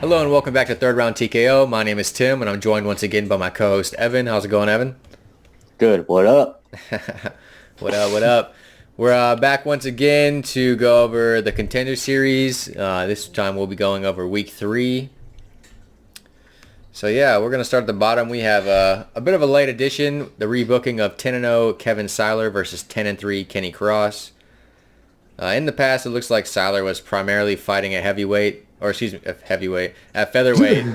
Hello and welcome back to Third Round TKO. My name is Tim and I'm joined once again by my co-host Evan. How's it going, Evan? Good. What up? What up, what up? We're back once again to go over the Contender series. This time we'll be going over week 3. So yeah, we're going to start at the bottom. We have a bit of a late addition, the rebooking of 10-0 Kevin Syler versus 10-3 Kenny Cross. In the past, it looks like Seiler was primarily fighting at heavyweight, or excuse me, at featherweight.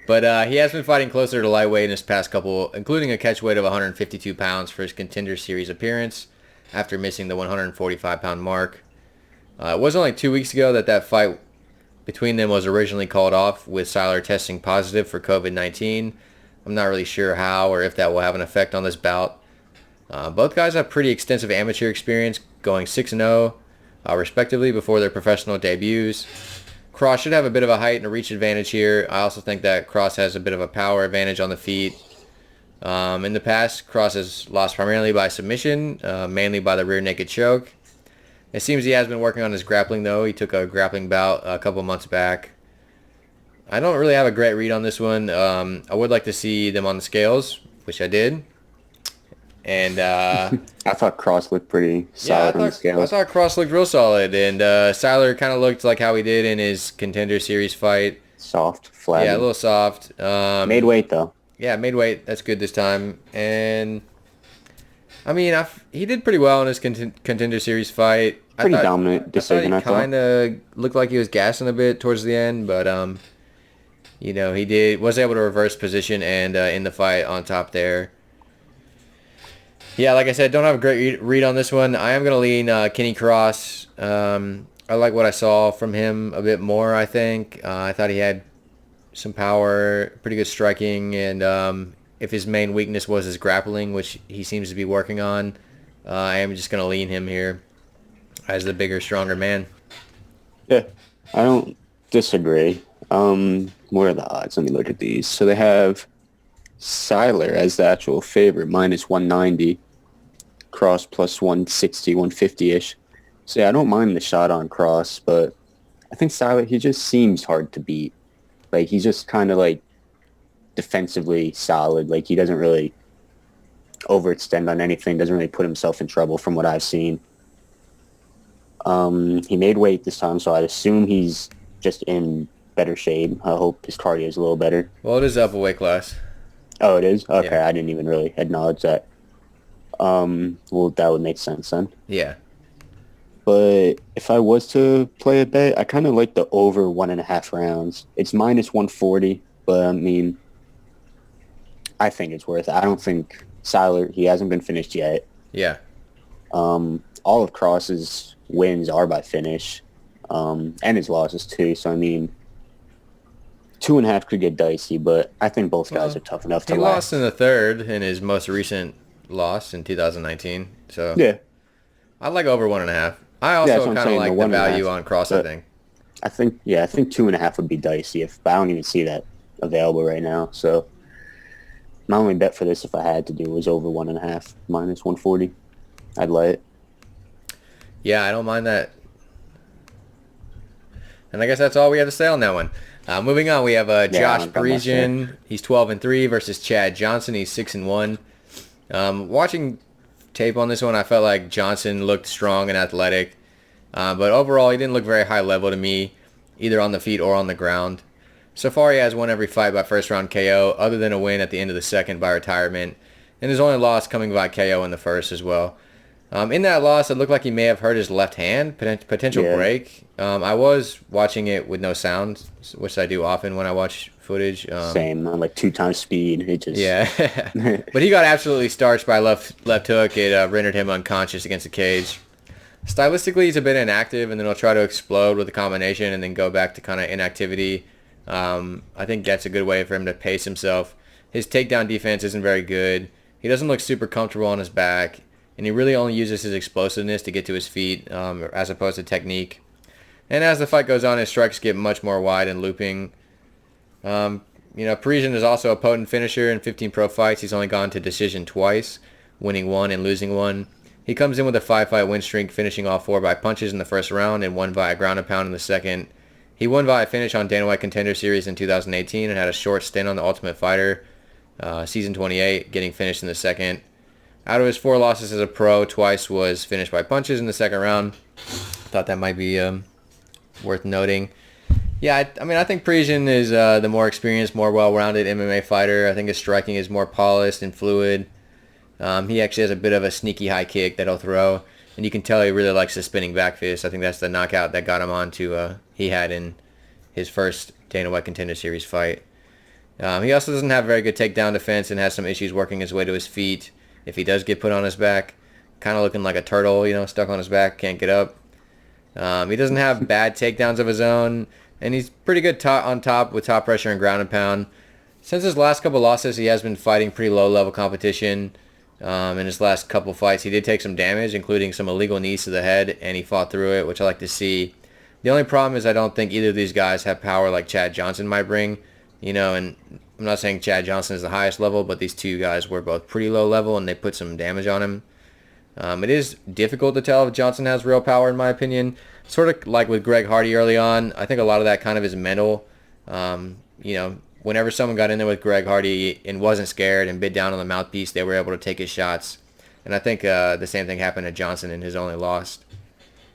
But he has been fighting closer to lightweight in his past couple, including a catchweight of 152 pounds for his Contender Series appearance after missing the 145-pound mark. It was only 2 weeks ago that fight between them was originally called off, with Seiler testing positive for COVID-19. I'm not really sure how or if that will have an effect on this bout. Both guys have pretty extensive amateur experience, going 6-0 respectively before their professional debuts. Cross should have a bit of a height and a reach advantage here. I also think that Cross has a bit of a power advantage on the feet. In the past, Cross has lost primarily by submission, mainly by the rear naked choke. It seems he has been working on his grappling though. He took a grappling bout a couple months back. I don't really have a great read on this one. I would like to see them on the scales, which I did. And I thought Cross looked pretty solid on the I scales. thought Cross looked real solid, and Syler kind of looked like how he did in his Contender Series fight. Soft, flabby. Yeah, a little soft. Made weight though. Yeah, made weight. That's good this time. And I mean, he did pretty well in his Contender Series fight. Pretty dominant decision, I thought. He kind of looked like he was gassing a bit towards the end, but he was able to reverse position and in the fight on top there. Yeah, like I said, don't have a great read on this one. I am going to lean Kenny Cross. I like what I saw from him a bit more, I think. I thought he had some power, pretty good striking, and if his main weakness was his grappling, which he seems to be working on, I am just going to lean him here as the bigger, stronger man. Yeah, I don't disagree. What are the odds? Let me look at these. So they have Syler as the actual favorite, minus 190. Cross plus 160, 150-ish. So yeah, I don't mind the shot on Cross, but I think Syler, he just seems hard to beat. Like, he's just kind of like defensively solid. Like, he doesn't really overextend on anything, doesn't really put himself in trouble from what I've seen. He made weight this time, so I'd assume he's just in better shape. I hope his cardio is a little better. Well, it is up a weight class. Oh, it is? Okay, Yeah. I didn't even really acknowledge that. Well, that would make sense then. Yeah. But if I was to play a bet, I kind of like the over 1.5 rounds. It's minus 140, but I mean, I think it's worth it. I don't think Syler, he hasn't been finished yet. Yeah. All of Cross's wins are by finish, and his losses too. So, I mean, 2.5 could get dicey, but I think both guys are tough enough to He last. lost in the third in his most recent loss in 2019. So Yeah. I like over 1.5. I Yeah, also that's what I'm kind of saying, like the the 1.5, value on Cross, I but think. I think 2.5 would be dicey. But I don't even see that available right now. So my only bet for this, if I had to do, was over 1.5, minus 140. I'd lay it. Yeah, I don't mind that. And I guess that's all we have to say on that one. Moving on, we have I Josh don't got much there. Parisian. He's 12-3 versus Chad Johnson. He's 6-1. Watching tape on this one, I felt like Johnson looked strong and athletic. But overall, he didn't look very high level to me, either on the feet or on the ground. So far, he has won every fight by first round KO, other than a win at the end of the second by retirement. And his only loss coming by KO in the first as well. In that loss, it looked like he may have hurt his left hand, potential Yeah. break. I was watching it with no sound, which I do often when I watch footage. Same, on like 2 times speed. It just Yeah. But he got absolutely starched by a left hook. It rendered him unconscious against the cage. Stylistically, he's a bit inactive, and then he'll try to explode with a combination and then go back to kind of inactivity. I think that's a good way for him to pace himself. His takedown defense isn't very good. He doesn't look super comfortable on his back, and he really only uses his explosiveness to get to his feet as opposed to technique. And as the fight goes on, his strikes get much more wide and looping. Parisian is also a potent finisher in 15 pro fights. He's only gone to decision twice, winning 1 and losing 1. He comes in with a 5-fight win streak, finishing all 4 by punches in the first round and 1 by a ground and pound in the second. He won by a finish on Dana White Contender Series in 2018 and had a short stint on The Ultimate Fighter, season 28, getting finished in the second. Out of his 4 losses as a pro, twice was finished by punches in the second round. Thought that might be worth noting. Yeah, I think Parisian is the more experienced, more well-rounded MMA fighter. I think his striking is more polished and fluid. He actually has a bit of a sneaky high kick that he'll throw, and you can tell he really likes the spinning back fist. I think that's the knockout that got him on to he had in his first Dana White Contender Series fight. He also doesn't have very good takedown defense and has some issues working his way to his feet. If he does get put on his back, kind of looking like a turtle, stuck on his back, can't get up. He doesn't have bad takedowns of his own, and he's pretty good on top with top pressure and ground and pound. Since his last couple losses, he has been fighting pretty low-level competition. In his last couple fights, he did take some damage, including some illegal knees to the head, and he fought through it, which I like to see. The only problem is I don't think either of these guys have power like Chad Johnson might bring. And I'm not saying Chad Johnson is the highest level, but these two guys were both pretty low level, and they put some damage on him. It is difficult to tell if Johnson has real power, in my opinion. Sort of like with Greg Hardy early on. I think a lot of that kind of is mental. Whenever someone got in there with Greg Hardy and wasn't scared and bit down on the mouthpiece, they were able to take his shots. And I think the same thing happened to Johnson in his only loss.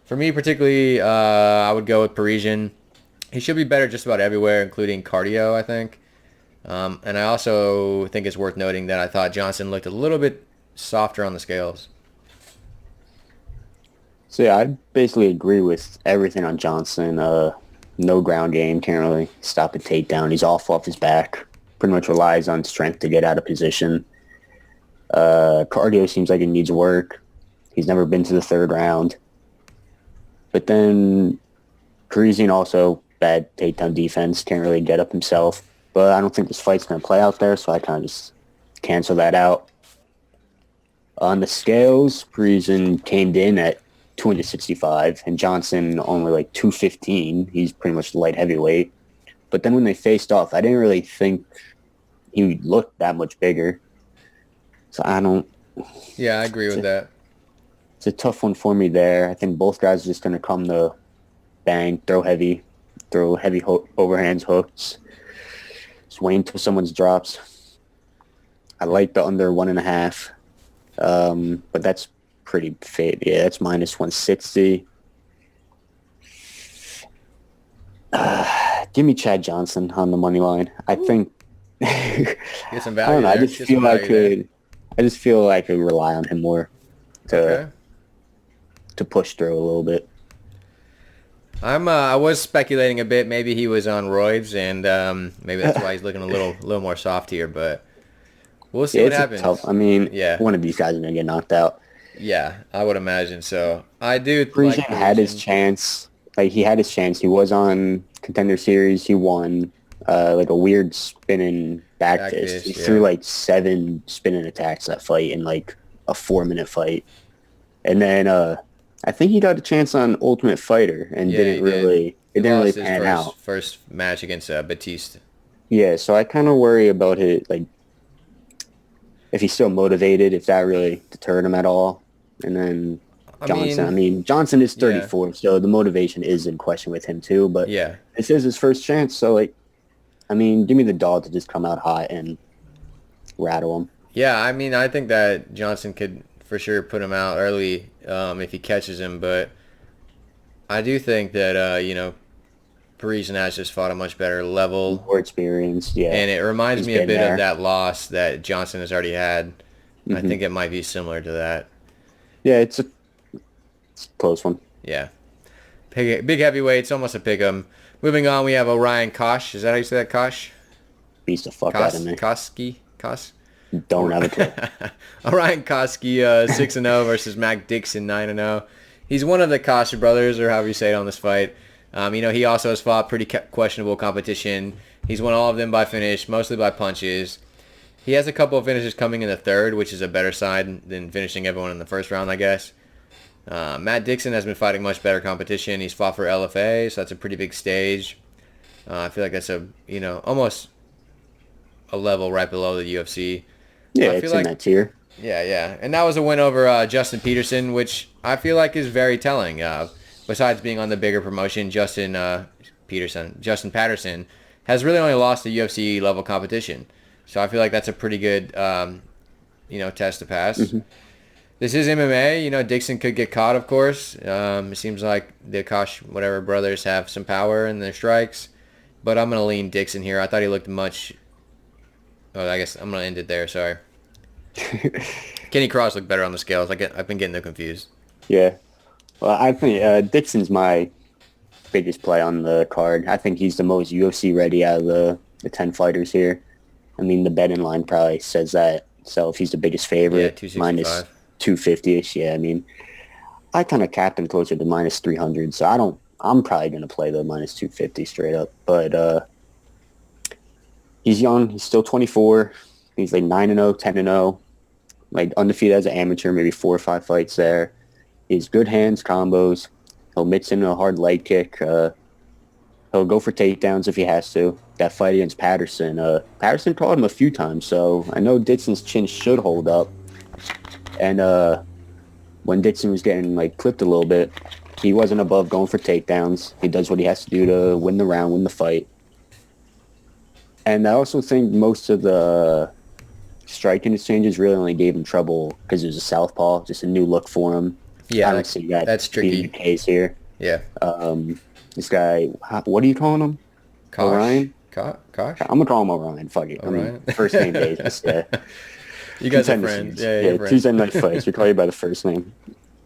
For me, particularly, I would go with Parisian. He should be better just about everywhere, including cardio, I think. And I also think it's worth noting that I thought Johnson looked a little bit softer on the scales. So yeah, I basically agree with everything on Johnson. No ground game, can't really stop a takedown. He's off his back. Pretty much relies on strength to get out of position. Cardio seems like it needs work. He's never been to the third round. But then Parisian also bad takedown defense, can't really get up himself. But I don't think this fight's going to play out there, so I kind of just cancel that out. On the scales, Parisian came in at 265, and Johnson only like 215. He's pretty much light heavyweight. But then when they faced off, I didn't really think he looked that much bigger. So I don't... Yeah, I agree with that. It's a tough one for me there. I think both guys are just going to come to bang, throw heavy overhands, hooks. Just wait until someone's drops. I like the under 1.5. But that's pretty fit. Yeah, that's minus 160. Give me Chad Johnson on the money line. I think... Get some value there. I just feel I could rely on him more to push through a little bit. I was speculating a bit. Maybe he was on roids, and maybe that's why he's looking a little more soft here. But we'll see what happens. One of these guys is gonna get knocked out. Yeah, I would imagine so. I do. Parisian had his chance. He had his chance. He was on Contender Series. He won. A weird spinning back fist. He threw 7 spinning attacks that fight in a 4-minute fight. And then I think he got a chance on Ultimate Fighter and didn't really pan out. First match against Batiste. Yeah, so I kind of worry about it, if he's still motivated, if that really deterred him at all. And then Johnson is 34, so the motivation is in question with him too. But this is his first chance, so give me the dog to just come out hot and rattle him. Yeah, I think that Johnson could for sure put him out early if he catches him, but I do think that, Parisian has just fought a much better level. More experience, yeah. And it reminds me a bit of that loss that Johnson has already had. Mm-hmm. I think it might be similar to that. Yeah, it's a close one. Yeah. Big heavyweights, almost a pick 'em. Moving on, we have Orion Kosh. Is that how you say that, Kosh? Beats the fuck out of me. Kosh? Don't have a clue. Orion Cosce, 6-0 versus Mac Dixon, 9-0. He's one of the Kosh brothers, or however you say it on this fight. He also has fought pretty questionable competition. He's won all of them by finish, mostly by punches. He has a couple of finishes coming in the third, which is a better side than finishing everyone in the first round, I guess. Matt Dixon has been fighting much better competition. He's fought for LFA, so that's a pretty big stage. I feel like that's almost a level right below the UFC. Yeah, it's in that tier. Yeah. And that was a win over Justin Peterson, which I feel like is very telling. Besides being on the bigger promotion, Justin Justin Patterson, has really only lost to UFC level competition. So I feel like that's a pretty good, test to pass. Mm-hmm. This is MMA. Dixon could get caught, of course. It seems like the Kosh brothers have some power in their strikes. But I'm going to lean Dixon here. I thought he looked much... Oh, I guess I'm going to end it there. Sorry. Kenny Cross looked better on the scales. I've been getting them confused. Yeah. Well, I think Dixon's my biggest play on the card. I think he's the most UFC ready out of the 10 fighters here. I mean, the betting line probably says that. So if he's the biggest favorite, minus 250-ish. Yeah, I mean, I kind of capped him closer to minus 300. So I'm probably going to play the minus 250 straight up. But he's young. He's still 24. He's like 9-0, 10-0. Like undefeated as an amateur, maybe 4 or 5 fights there. He's good hands, combos. He'll mix in a hard leg kick. He'll go for takedowns if he has to. That fight against Patterson, Patterson caught him a few times, so I know Dixon's chin should hold up. And when Dixon was getting clipped a little bit, he wasn't above going for takedowns. He does what he has to do to win the round, win the fight. And I also think most of the striking exchanges really only gave him trouble because it was a southpaw, just a new look for him. Yeah, I don't see that that's tricky. being the case here. Yeah. This guy, what are you calling him? Kosh. Orion? Kosh? I'm going to call him Orion. Fuck it. Orion? I mean, first name basis. Yeah. You guys are friends. Yeah, Tuesday night fights. We call you by the first name.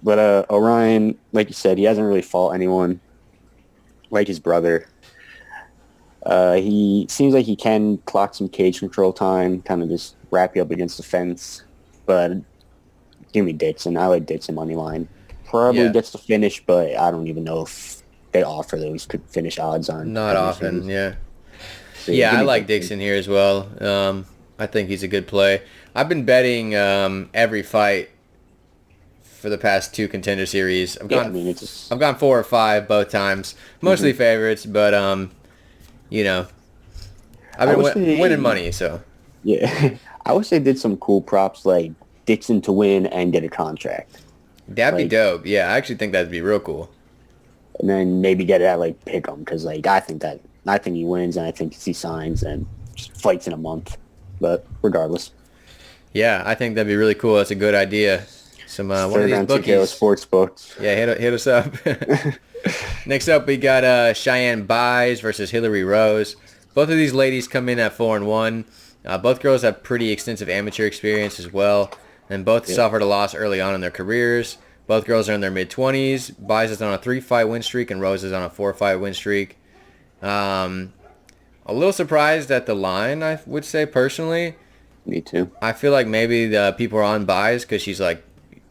But Orion, like you said, he hasn't really fought anyone like his brother. He seems like he can clock some cage control time, kind of just wrap you up against the fence. But give me Dixon. I like Dixon money line. Probably gets the finish, but I don't even know if they offer those could finish odds on. Not often, yeah. So, I like Dixon here as well. I think he's a good play. I've been betting every fight for the past 2 Contender series. I've gone 4 or 5 both times. Mostly favorites, but I've been winning money, so. Yeah. I wish they did some cool props like Dixon to win and get a contract. That'd be dope. Yeah, I actually think that'd be real cool. And then maybe get it at Pick'em, because I think he wins and I think he signs and just fights in a month. But regardless. Yeah, I think that'd be really cool. That's a good idea. Some one of these bookies. Sports books. Yeah, hit us up. Next up, we got Cheyenne Biz versus Hilary Rose. Both of these ladies come in at 4-1. Both girls have pretty extensive amateur experience as well, and both suffered a loss early on in their careers. Both girls are in their mid-20s. Biz is on a 3-fight win streak, and Rose is on a 4-fight win streak. A little surprised at the line, I would say, personally. Me too. I feel like maybe the people are on Biz because she's,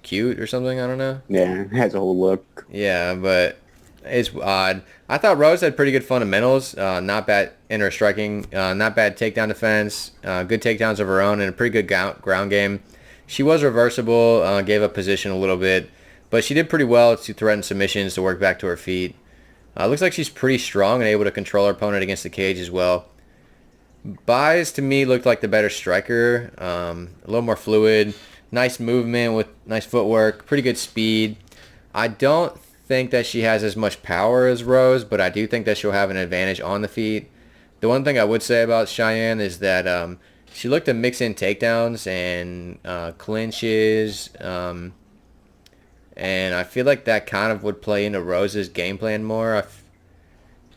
cute or something. I don't know. Yeah, has a whole look. Yeah, but it's odd. I thought Rose had pretty good fundamentals. Not bad in her striking. Not bad takedown defense. Good takedowns of her own and a pretty good ground game. She was reversible. Gave up position a little bit. But she did pretty well to threaten submissions to work back to her feet. Looks like she's pretty strong and able to control her opponent against the cage as well. Biz, to me, looked like the better striker. A little more fluid. Nice movement with nice footwork. Pretty good speed. I don't think that she has as much power as Rose, but I do think that she'll have an advantage on the feet. The one thing I would say about Cheyenne is that she looked to mix in takedowns and clinches, and I feel like that kind of would play into Rose's game plan more.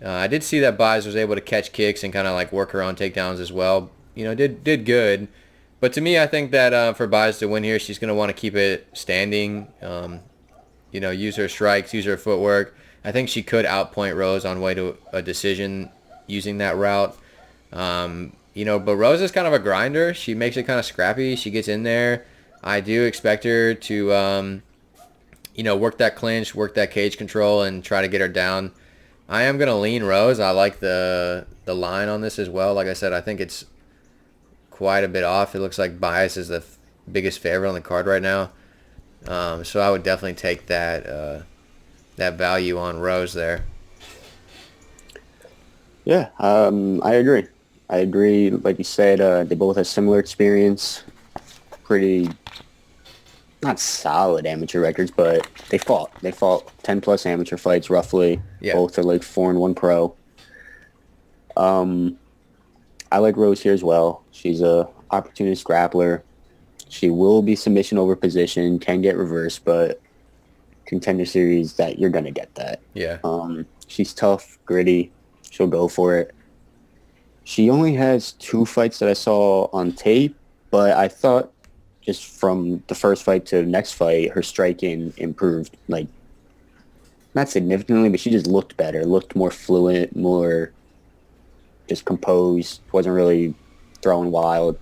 I did see that Biz was able to catch kicks and kind of work her own takedowns as well. Did good. But to me, I think that for Biz to win here, she's going to want to keep it standing. Use her strikes, use her footwork. I think she could outpoint Rose on way to a decision using that route. But Rose is kind of a grinder. She makes it kind of scrappy. She gets in there. I do expect her to, work that clinch, work that cage control, and try to get her down. I am going to lean Rose. I like the line on this as well. Like I said, I think it's quite a bit off. It looks like Biz is the biggest favorite on the card right now. So I would definitely take that value on Rose there. Yeah, I agree. Like you said, they both have similar experience. Pretty, not solid amateur records, but they fought 10 plus amateur fights roughly. Yeah. Both are 4-1 pro. I like Rose here as well. She's a opportunist grappler. She will be submission over position, can get reversed, but Contender Series, that you're going to get that. Yeah. She's tough, gritty. She'll go for it. She only has 2 fights that I saw on tape, but I thought just from the first fight to the next fight, her striking improved, like, not significantly, but she just looked better, looked more fluent, more just composed, wasn't really throwing wild.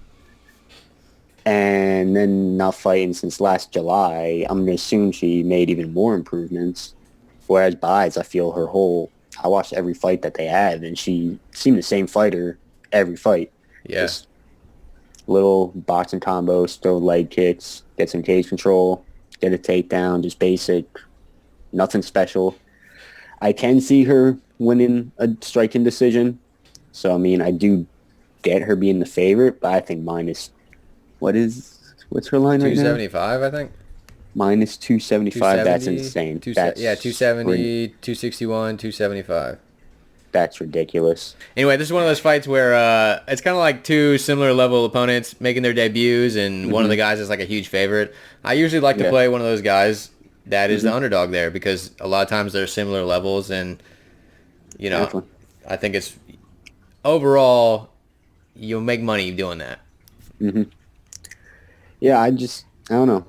And then not fighting since last July, I'm going to assume she made even more improvements. Whereas Biz, I feel I watched every fight that they had, and she seemed the same fighter every fight. Yeah. Just little boxing combos, throw leg kicks, get some cage control, get a takedown, just basic, nothing special. I can see her winning a striking decision. So, I mean, I do get her being the favorite, but I think what's her line right now? 275, I think. Minus 275, that's insane. 270, 261, 275. That's ridiculous. Anyway, this is one of those fights where it's kind of like 2 similar level opponents making their debuts, and one of the guys is like a huge favorite. I usually like to play one of those guys that is the underdog there, because a lot of times they're similar levels, and, you know, definitely. I think it's overall, you'll make money doing that. Yeah, I don't know.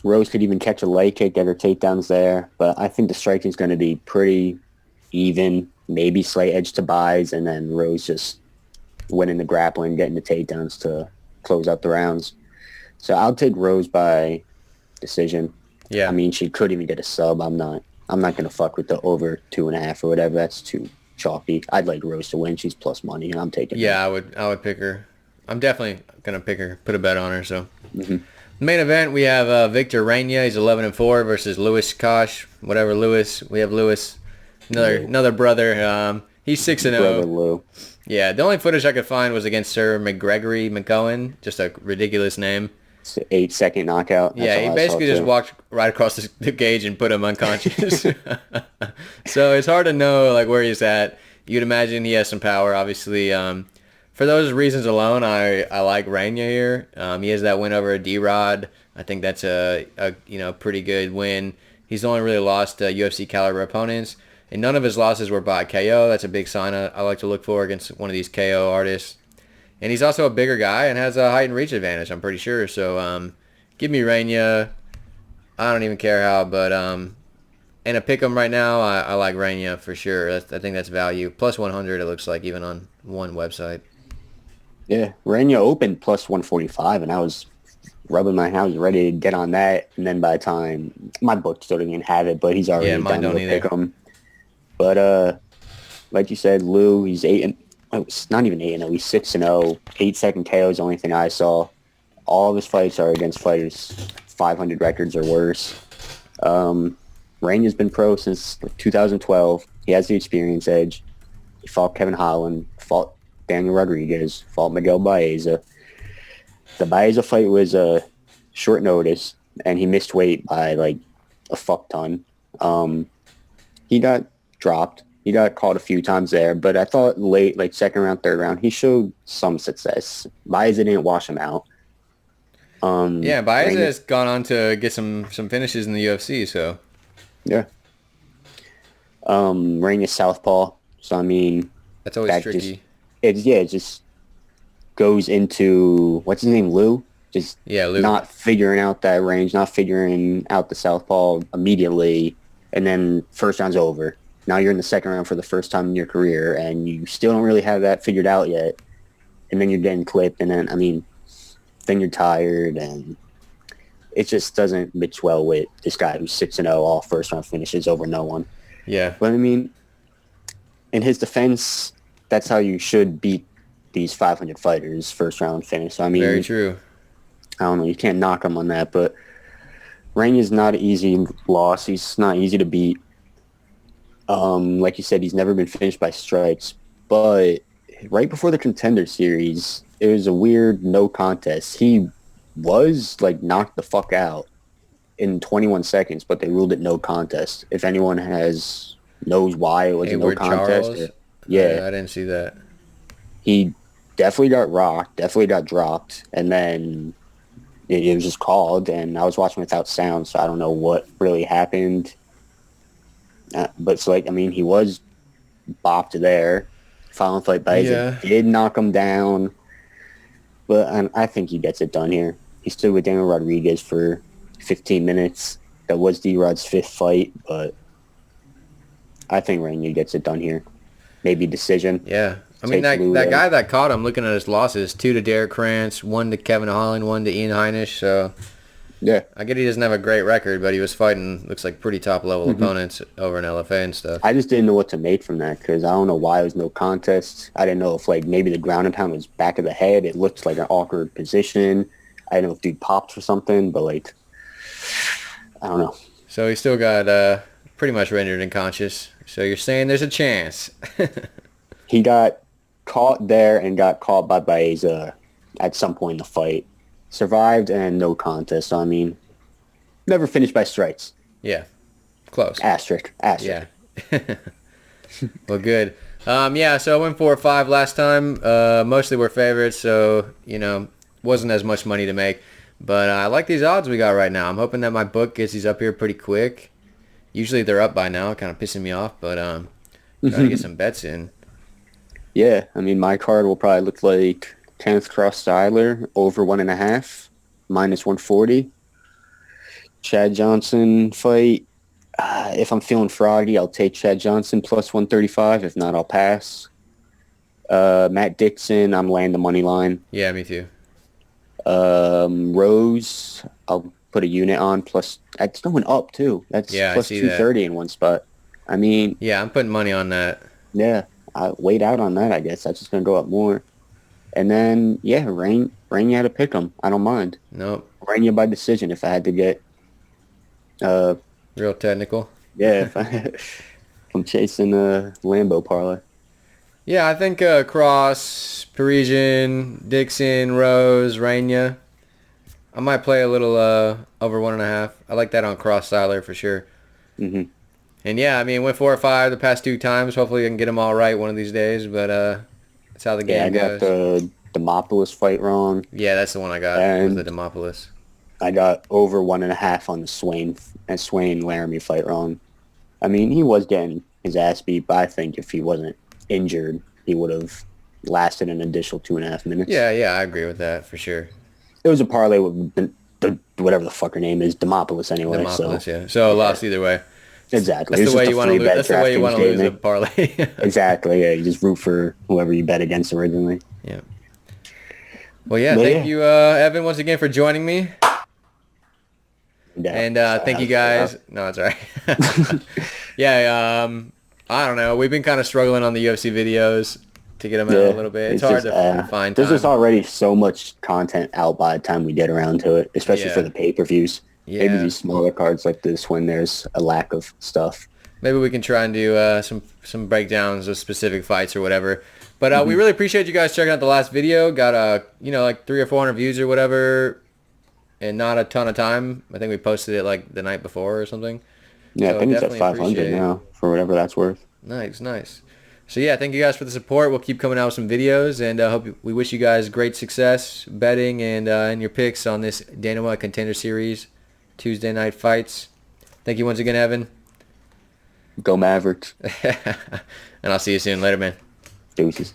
Rose could even catch a leg kick, get her takedowns there, but I think the striking is going to be pretty even, maybe slight edge to Biz, and then Rose just winning the grappling, getting the takedowns to close out the rounds. So I'll take Rose by decision. Yeah. I mean, she could even get a sub. I'm not going to fuck with the over 2.5 or whatever. That's too chalky. I'd like Rose to win. She's plus money, and I'm taking her. I would pick her. I'm definitely going to pick her, put a bet on her. So, Main event, we have Victor Reyna. He's 11-4 versus Lewis Kosh. Whatever, Lewis. We have Lewis, another brother. He's 6-0. Brother Lou. Yeah, the only footage I could find was against Sir McCohen. Just a ridiculous name. It's an 8-second knockout. That's he basically just walked right across the cage and put him unconscious. So it's hard to know like where he's at. You'd imagine he has some power, obviously. For those reasons alone, I like Reyna here. He has that win over D-Rod. I think that's a pretty good win. He's only really lost UFC caliber opponents, and none of his losses were by KO. That's a big sign I like to look for against one of these KO artists. And he's also a bigger guy and has a height and reach advantage, I'm pretty sure. So give me Reyna. I don't even care how, but in a pick'em right now, I like Reyna for sure. I think that's value. Plus 100, it looks like, even on one website. Yeah, Reyna opened plus 145, and I was rubbing my hands ready to get on that. And then by the time my book still didn't even have it, but he's already mine down don't to pick him. But like you said, Lou, he's 8. It's not even 8-0. He's 6-0. 8-second KO is the only thing I saw. All of his fights are against fighters 500 records or worse. Reyna's been pro since 2012. He has the experience edge. He fought Kevin Holland, fought Daniel Rodriguez, fought Miguel Baeza. The Baeza fight was short notice, and he missed weight by like a fuck ton. He got dropped. He got caught a few times there, but I thought late, like second round, third round, he showed some success. Baeza didn't wash him out. Baeza has gone on to get some finishes in the UFC, so. Yeah. Reyna's southpaw, so I mean. That's always tricky. It just goes into, what's his name, Lou? Lou. Not figuring out that range, not figuring out the southpaw immediately, and then first round's over. Now you're in the second round for the first time in your career, and you still don't really have that figured out yet. And then you're getting clipped, and then, then you're tired, and it just doesn't mix well with this guy who's 6-0, all first round finishes over no one. Yeah. But, in his defense, that's how you should beat these 500 fighters, first round finish. So, very true. I don't know. You can't knock him on that, but Reyna's not an easy loss. He's not easy to beat. Like you said, he's never been finished by strikes, but right before the Contender Series, it was a weird no contest. He was knocked the fuck out in 21 seconds, but they ruled it no contest. If anyone knows why it was a no contest. Yeah, I didn't see that. he definitely got rocked, definitely got dropped, and then it was just called, and I was watching without sound, so I don't know what really happened. But it's like, I mean, he was bopped there. Following fight Bison did knock him down, but I think he gets it done here. He stood with Daniel Rodriguez for 15 minutes. That was D-Rod's 5th fight, but I think Reyna gets it done here. Maybe decision. Yeah. I mean, that guy that caught him, looking at his losses, 2 to Derek Krantz, 1 to Kevin Holland, 1 to Ian Heinisch. So, yeah. I get he doesn't have a great record, but he was fighting, looks like pretty top-level opponents over in LFA and stuff. I just didn't know what to make from that because I don't know why it was no contest. I didn't know if, like, maybe the ground and pound was back of the head. It looked like an awkward position. I didn't know if dude popped or something, but, like, I don't know. So he still got pretty much rendered unconscious. So you're saying there's a chance. He got caught there and got caught by Baeza at some point in the fight. Survived and no contest. So, I mean, never finished by strikes. Yeah. Close. Asterisk. Yeah. Well, good. Yeah, so I went 4-5 last time. Mostly we're favorites, so, wasn't as much money to make. But I like these odds we got right now. I'm hoping that my book gets these up here pretty quick. Usually they're up by now, kind of pissing me off, but gotta get some bets in. Yeah, I mean, my card will probably look like Kenneth Cross Seiler over 1.5, minus 140. Chad Johnson fight. If I'm feeling froggy, I'll take Chad Johnson plus 135. If not, I'll pass. Matt Dixon, I'm laying the money line. Yeah, me too. Rose, I'll put a unit on plus. That's going up too. That's plus 230 in one spot. I mean, yeah, I'm putting money on that. Yeah, I wait out on that. I guess that's just gonna go up more. And then Reyna had to pick them. I don't mind. Nope. Reyna by decision if I had to get. Real technical. Yeah, if I'm chasing a Lambo parlay. Yeah, I think Cross, Parisian, Dixon, Rose, Reyna. I might play a little over 1.5. I like that on Cross Syler for sure. Mm-hmm. And yeah, I mean, went 4-5 the past 2 times. Hopefully I can get them all right one of these days, but that's how the game goes. Yeah, I got the Demopoulos fight wrong. Yeah, that's the one I got, was the Demopoulos. I got over 1.5 on the Swain Laramie fight wrong. I mean, he was getting his ass beat, but I think if he wasn't injured, he would have lasted an additional 2.5 minutes. Yeah, I agree with that for sure. It was a parlay with the whatever the fuck her name is, Demopoulos anyway. Demopoulos, yeah. So lost either way. Exactly. That's the way you want to lose. That's the way you want to lose a parlay. Exactly. Yeah, you just root for whoever you bet against originally. Yeah. Well, yeah. Thank you, Evan, once again for joining me. And thank you guys. No, it's all right. Yeah. I don't know. We've been kind of struggling on the UFC videos to get them out a little bit. It's hard to find time. There's just already so much content out by the time we get around to it, especially for the pay-per-views. Yeah. Maybe these smaller cards like this when there's a lack of stuff. Maybe we can try and do some breakdowns of specific fights or whatever. But we really appreciate you guys checking out the last video. Got like 300 or 400 views or whatever, and not a ton of time. I think we posted it like the night before or something. Yeah, so I think it's at 500 now for whatever that's worth. Nice. So yeah, thank you guys for the support. We'll keep coming out with some videos, and we wish you guys great success betting and in your picks on this Dana White Contender Series Tuesday night fights. Thank you once again, Evan. Go Mavericks. And I'll see you soon. Later, man. Deuces.